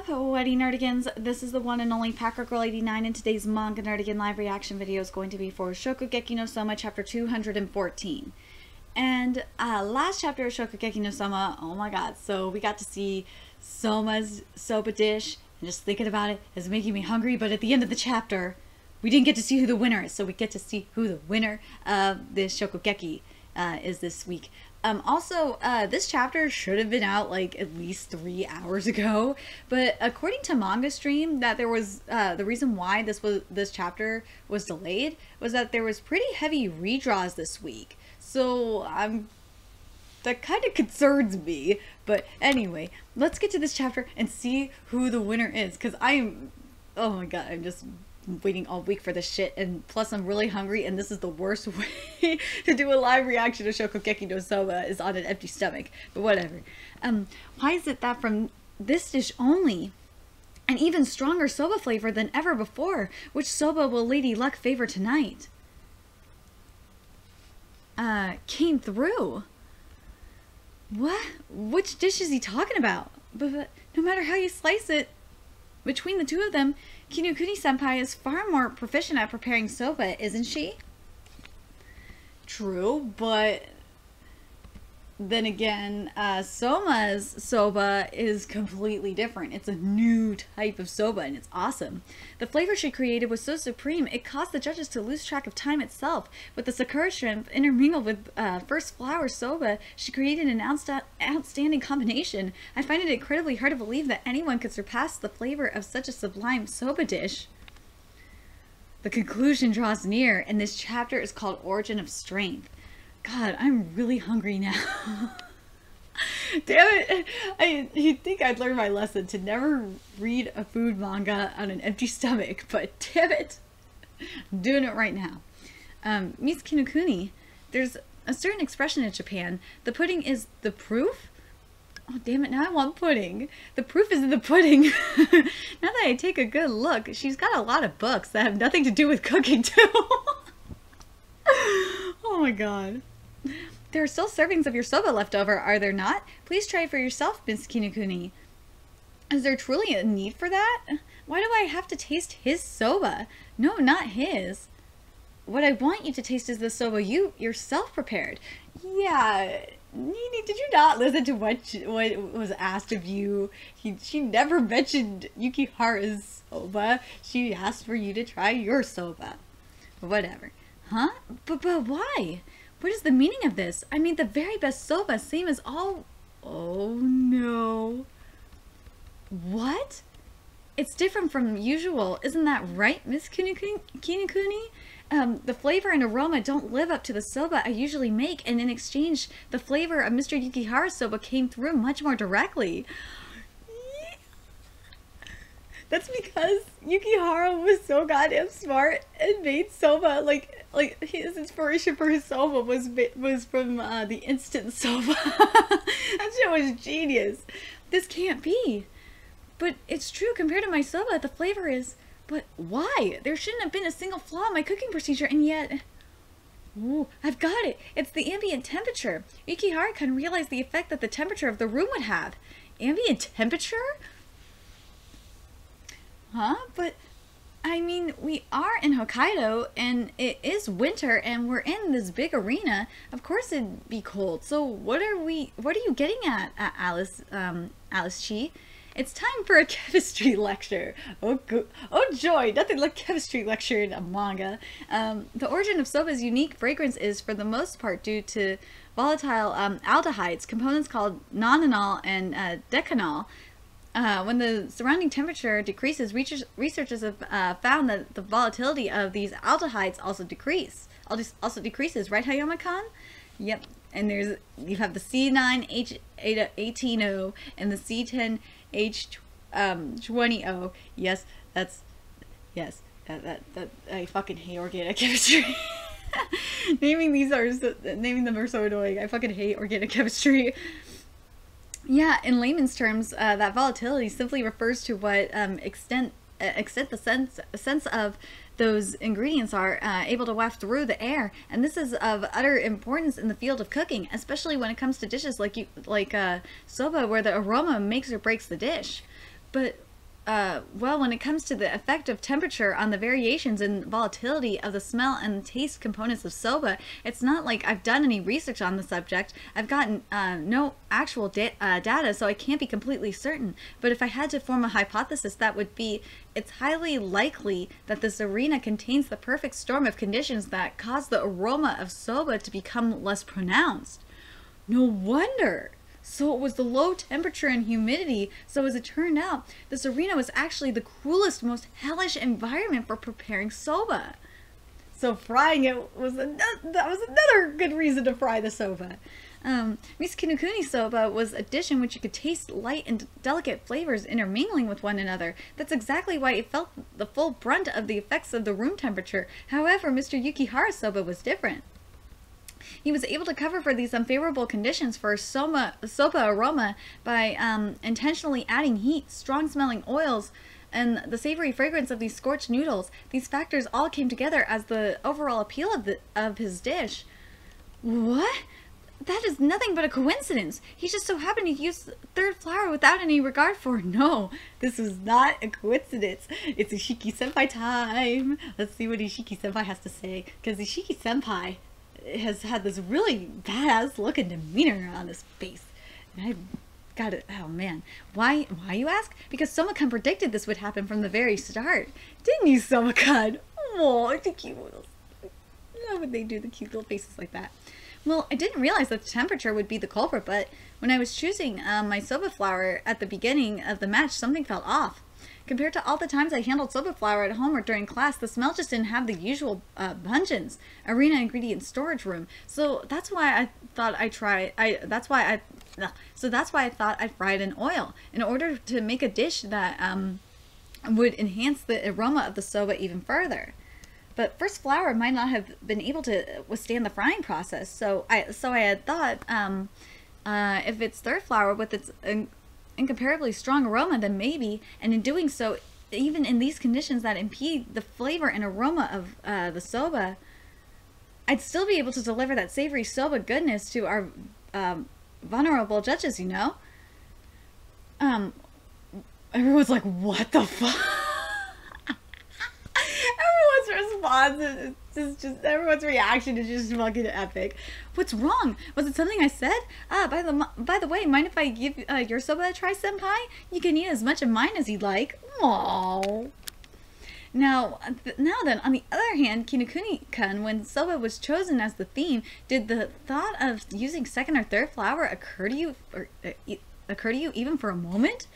up, Wedding Nerdigans? This is the one and only Packer Girl 89, and today's Manga Nerdigan live reaction video is going to be for Shokugeki no Soma chapter 214. And last chapter of Shokugeki no Soma, oh my god, so we got to see Soma's soba dish, and just thinking about it is making me hungry, but at the end of the chapter, we didn't get to see who the winner is, so we get to see who the winner of this Shokugeki is this week. This chapter should have been out like at least 3 hours ago, but according to Manga Stream, that there was the reason why this chapter was delayed was that there was pretty heavy redraws this week. So that kind of concerns me. But anyway, let's get to this chapter and see who the winner is, because oh my god, I'm just waiting all week for this shit, and plus I'm really hungry, and this is the worst way to do a live reaction to Shokugeki no Soma is on an empty stomach, but whatever. Why is it that from this dish only, an even stronger soba flavor than ever before? Which soba will Lady Luck favor tonight? Came through. What? Which dish is he talking about? But no matter how you slice it, between the two of them, Kinokuni-senpai is far more proficient at preparing soba, isn't she? True, but then again, Soma's soba is completely different. It's a new type of soba, and it's awesome. The flavor she created was so supreme, it caused the judges to lose track of time itself. With the sakura shrimp intermingled with first flower soba, she created an outstanding combination. I find it incredibly hard to believe that anyone could surpass the flavor of such a sublime soba dish. The conclusion draws near, and this chapter is called Origin of Strength. God, I'm really hungry now. Damn it. You'd think I'd learn my lesson to never read a food manga on an empty stomach, but damn it. I'm doing it right now. Miss Kinokuni, there's a certain expression in Japan. The pudding is the proof? Oh, damn it. Now I want pudding. The proof is in the pudding. Now that I take a good look, she's got a lot of books that have nothing to do with cooking, too. Oh my god. There are still servings of your soba left over, are there not? Please try it for yourself, Miss Kinokuni. Is there truly a need for that? Why do I have to taste his soba? No, not his. What I want you to taste is the soba you yourself prepared. Yeah, Nini, did you not listen to what was asked of you? She never mentioned Yukihara's soba. She asked for you to try your soba. Whatever. Huh? But why? What is the meaning of this? I mean, the very best soba, same as all... Oh, no. What? It's different from usual. Isn't that right, Miss Kinokuni? The flavor and aroma don't live up to the soba I usually make, and in exchange, the flavor of Mr. Yukihara's soba came through much more directly. That's because Yukihara was so goddamn smart and made soba like his inspiration for his soba was from the instant soba. That shit was genius. This can't be. But it's true, compared to my soba, the flavor is... But why? There shouldn't have been a single flaw in my cooking procedure, and yet... Ooh, I've got it. It's the ambient temperature. Yukihara couldn't realize the effect that the temperature of the room would have. Ambient temperature? Huh? But, I mean, we are in Hokkaido, and it is winter, and we're in this big arena. Of course it'd be cold. So what are you getting at, Alice Chi? It's time for a chemistry lecture. Oh joy, nothing like chemistry lecture in a manga. The origin of soba's unique fragrance is, for the most part, due to volatile aldehydes, components called nonanol and decanol. When the surrounding temperature decreases, researchers have found that the volatility of these aldehydes also decreases, right, Hayama-kan? Yep. And you have the C9H18O and the C10H20O. Yes, I fucking hate organic chemistry. Naming them are so annoying. I fucking hate organic chemistry. Yeah, in layman's terms, that volatility simply refers to what extent the sense of those ingredients are able to waft through the air, and this is of utter importance in the field of cooking, especially when it comes to dishes like soba, where the aroma makes or breaks the dish. But well, when it comes to the effect of temperature on the variations and volatility of the smell and taste components of soba, it's not like I've done any research on the subject. I've gotten no actual data, so I can't be completely certain. But if I had to form a hypothesis, that would be it's highly likely that this arena contains the perfect storm of conditions that cause the aroma of soba to become less pronounced. No wonder! So it was the low temperature and humidity. So as it turned out, this arena was actually the cruelest, most hellish environment for preparing soba. So frying it was another good reason to fry the soba. Misakinokuni soba was a dish in which you could taste light and delicate flavors intermingling with one another. That's exactly why it felt the full brunt of the effects of the room temperature. However, Mr. Yukihara's soba was different. He was able to cover for these unfavorable conditions for soba aroma by intentionally adding heat, strong-smelling oils, and the savory fragrance of these scorched noodles. These factors all came together as the overall appeal of his dish. What? That is nothing but a coincidence. He just so happened to use third flour without any regard for. No, this is not a coincidence. It's Ishiki Senpai time. Let's see what Ishiki Senpai has to say, because Ishiki Senpai has had this really badass looking demeanor on his face, and I've got it. Oh man, why you ask? Because Soma-kun predicted this would happen from the very start, didn't you, Soma-kun? Oh, the cute little. How would they do the cute little faces like that? Well, I didn't realize that the temperature would be the culprit, but when I was choosing my soba flour at the beginning of the match, something felt off. Compared to all the times I handled soba flour at home or during class, the smell just didn't have the usual pungence. Arena ingredient storage room. So that's why I thought I thought I'd fry it in oil in order to make a dish that would enhance the aroma of the soba even further. But first flour might not have been able to withstand the frying process. So I had thought if it's third flour with its incomparably strong aroma, then maybe, and in doing so, even in these conditions that impede the flavor and aroma of the soba, I'd still be able to deliver that savory soba goodness to our vulnerable judges, you know? Everyone's like, what the fuck? Everyone's response is just, everyone's reaction is just fucking epic. What's wrong? Was it something I said? By the way, mind if I give your soba a try, senpai? You can eat as much of mine as you'd like. Aww. Now then, on the other hand, Kinokuni-kun, when soba was chosen as the theme, did the thought of using second or third flour occur to you even for a moment?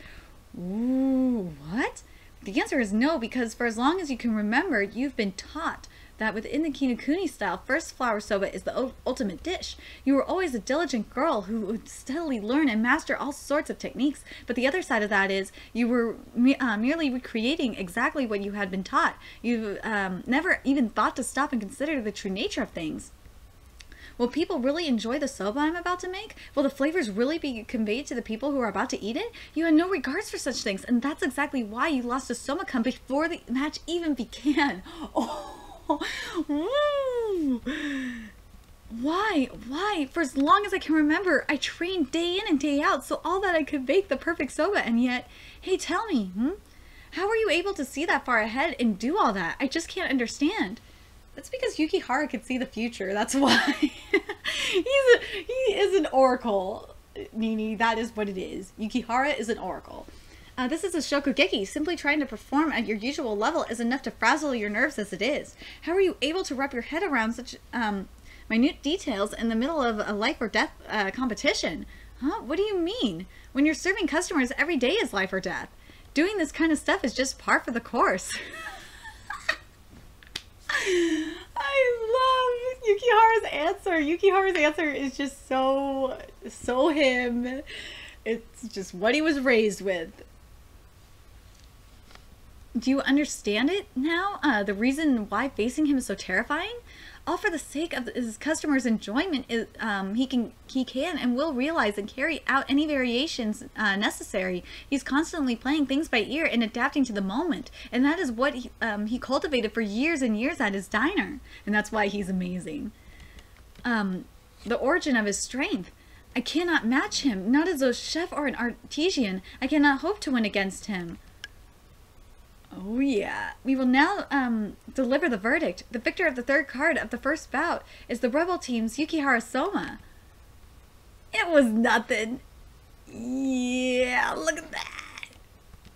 Ooh, what? The answer is no, because for as long as you can remember, you've been taught that within the Kinokuni style, first flour soba is the ultimate dish. You were always a diligent girl who would steadily learn and master all sorts of techniques, but the other side of that is you were merely recreating exactly what you had been taught. You never even thought to stop and consider the true nature of things. Will people really enjoy the soba I'm about to make? Will the flavors really be conveyed to the people who are about to eat it? You had no regards for such things, and that's exactly why you lost to Soma-kun before the match even began. Oh, woo. Why? For as long as I can remember, I trained day in and day out, so all that I could bake the perfect soba, and yet, hey, tell me, how were you able to see that far ahead and do all that? I just can't understand. That's because Yukihara could see the future. That's why. He is an oracle, Nini. That is what it is. Yukihara is an oracle. This is a Shokugeki. Simply trying to perform at your usual level is enough to frazzle your nerves as it is. How are you able to wrap your head around such minute details in the middle of a life or death competition? Huh? What do you mean? When you're serving customers, every day is life or death. Doing this kind of stuff is just par for the course. I love Yukihara's answer. Yukihara's answer is just so him. It's just what he was raised with. Do you understand it now? The reason why facing him is so terrifying? All for the sake of his customers' enjoyment, he can and will realize and carry out any variations necessary. He's constantly playing things by ear and adapting to the moment, and that is what he cultivated for years and years at his diner, and that's why he's amazing. The origin of his strength. I cannot match him, not as a chef or an artisan. I cannot hope to win against him. Oh yeah. We will now deliver the verdict. The victor of the third card of the first bout is the Rebel Team's Yukihara Soma. It was nothing. Yeah, look at that.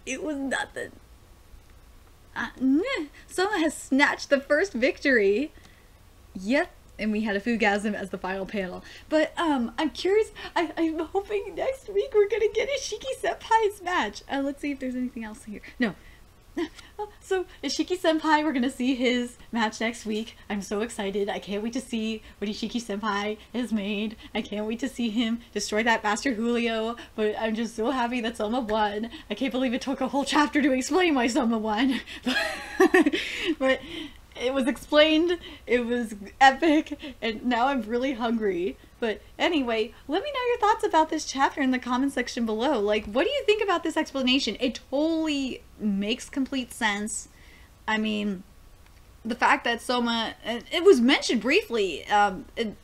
It was nothing. Soma has snatched the first victory. Yep. And we had a Fugasm as the final panel. But I'm curious. I'm hoping next week we're gonna get Ishiki Senpai's match. Let's see if there's anything else here. No. So Ishiki Senpai, we're gonna see his match next week. I'm so excited. I can't wait to see what Ishiki Senpai has made. I can't wait to see him destroy that bastard Julio. But I'm just so happy that Soma won. I can't believe it took a whole chapter to explain why Soma won. But it was explained, it was epic, and now I'm really hungry. But anyway, let me know your thoughts about this chapter in the comment section below. Like, what do you think about this explanation? It totally makes complete sense. I mean, the fact that Soma, it was mentioned briefly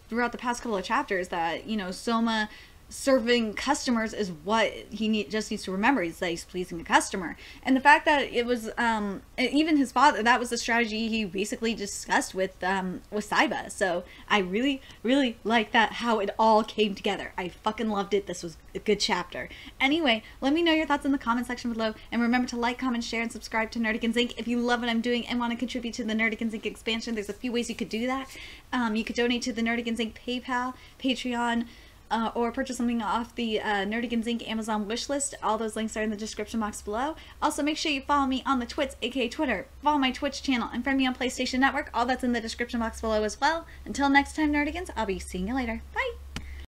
throughout the past couple of chapters that, you know, Soma serving customers is what he just needs to remember, is that he's pleasing the customer. And the fact that it was even his father, that was the strategy he basically discussed with Saiba. So I really like that, how it all came together. I fucking loved it. This was a good chapter. Anyway, let me know your thoughts in the comment section below, and remember to like, comment, share, and subscribe to Nerdigans Inc. if you love what I'm doing and want to contribute to the Nerdigans Inc. expansion. There's a few ways you could do that. You could donate to the Nerdigans Inc. PayPal, Patreon, or purchase something off the Nerdigans Inc. Amazon wishlist. All those links are in the description box below. Also, make sure you follow me on the Twits, aka Twitter. Follow my Twitch channel and friend me on PlayStation Network. All that's in the description box below as well. Until next time, Nerdigans, I'll be seeing you later. Bye!